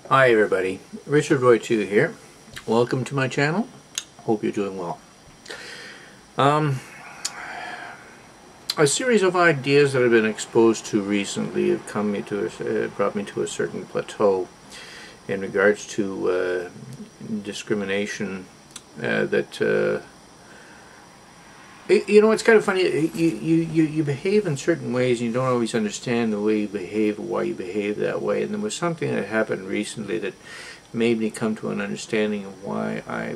Hi everybody, Richard Roy 2 here. Welcome to my channel. Hope you're doing well. A series of ideas that I've been exposed to recently have brought me to a certain plateau in regards to discrimination. You know, it's kind of funny. You behave in certain ways, and you don't always understand the way you behave or why you behave that way. And there was something that happened recently that made me come to an understanding of why I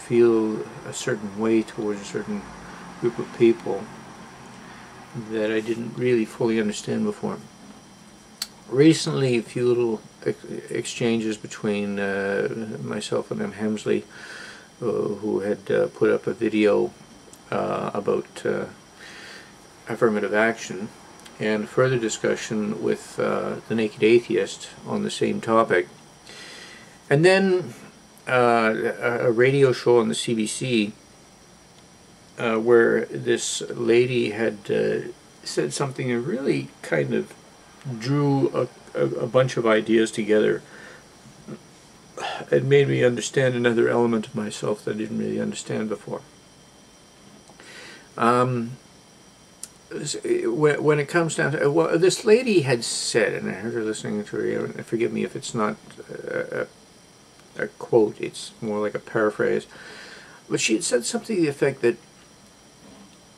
feel a certain way towards a certain group of people that I didn't really fully understand before. Recently, a few little exchanges between myself and M. Hemsley, who had put up a video about affirmative action, and further discussion with the Naked Atheist on the same topic. And then a radio show on the CBC where this lady had said something that really kind of drew a bunch of ideas together. It made me understand another element of myself that I didn't really understand before. When it comes down to, well, this lady had said, and I heard her listening to her, and forgive me if it's not a quote, it's more like a paraphrase, but she had said something to the effect that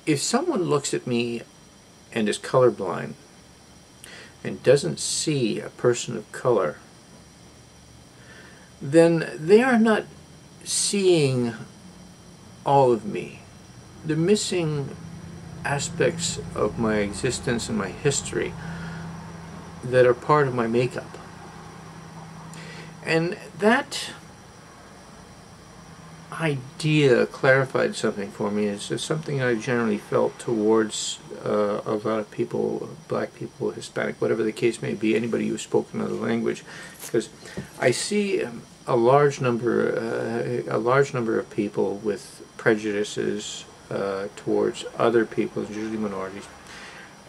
if someone looks at me and is colorblind and doesn't see a person of color, then they are not seeing all of me. They're missing aspects of my existence and my history that are part of my makeup. And that idea clarified something for me. It's something I generally felt towards a lot of people, black people, Hispanic, whatever the case may be, anybody who spoke another language, because I see a large number of people with prejudices towards other people, usually minorities,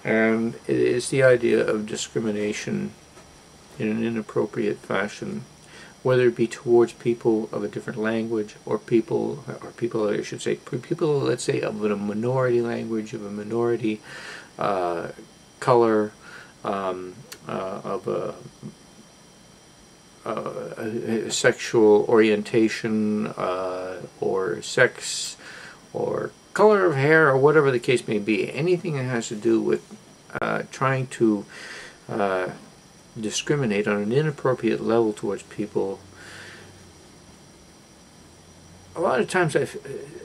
and it is the idea of discrimination in an inappropriate fashion, whether it be towards people of a different language or people, I should say, people, let's say, of a minority language, of a minority color, of a sexual orientation, or sex, or color of hair, or whatever the case may be. Anything that has to do with trying to discriminate on an inappropriate level towards people. A lot of times I've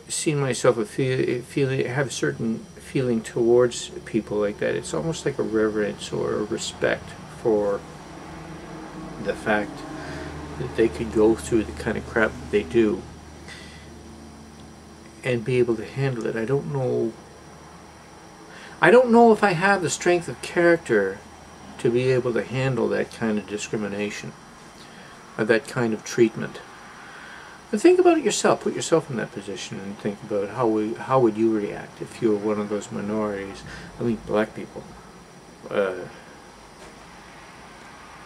seen myself have a certain feeling towards people like that. It's almost like a reverence or a respect for the fact that they could go through the kind of crap that they do and be able to handle it. I don't know if I have the strength of character to be able to handle that kind of discrimination, or that kind of treatment. But think about it yourself. Put yourself in that position and think about how would you react if you were one of those minorities. I mean, black people. I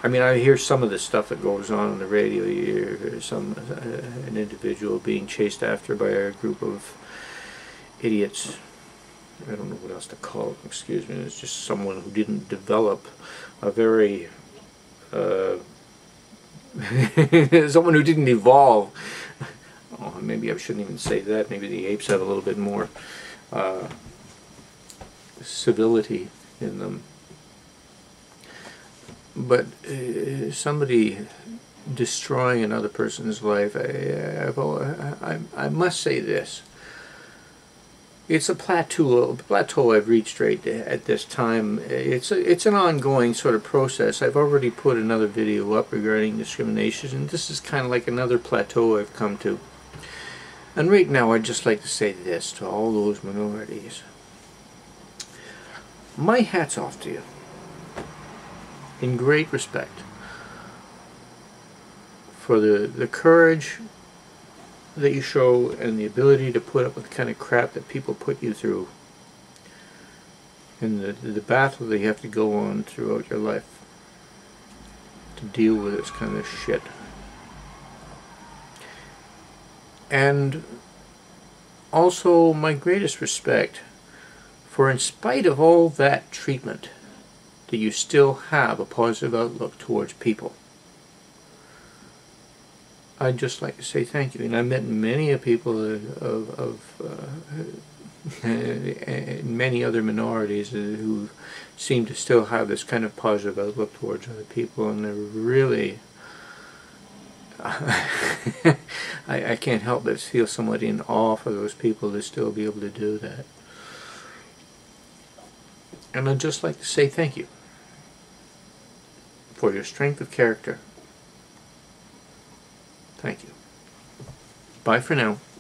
mean, I hear some of the stuff that goes on the radio. You hear an individual being chased after by a group of idiots. I don't know what else to call it, excuse me. It's just someone who didn't develop a very someone who didn't evolve. Oh, maybe I shouldn't even say that. Maybe the apes have a little bit more civility in them. But somebody destroying another person's life, I must say this. It's a plateau I've reached right at this time. It's an ongoing sort of process. I've already put another video up regarding discrimination, and this is kind of like another plateau I've come to. And right now I'd just like to say this to all those minorities. My hat's off to you. In great respect for the courage that you show and the ability to put up with the kind of crap that people put you through, and the battle that you have to go on throughout your life. to deal with this kind of shit. And also my greatest respect for, in spite of all that treatment, that you still have a positive outlook towards people. I'd just like to say thank you. And I've met many people many other minorities who seem to still have this kind of positive outlook towards other people, and they're really I can't help but feel somewhat in awe for those people to still be able to do that. And I'd just like to say thank you for your strength of character. Thank you. Bye for now.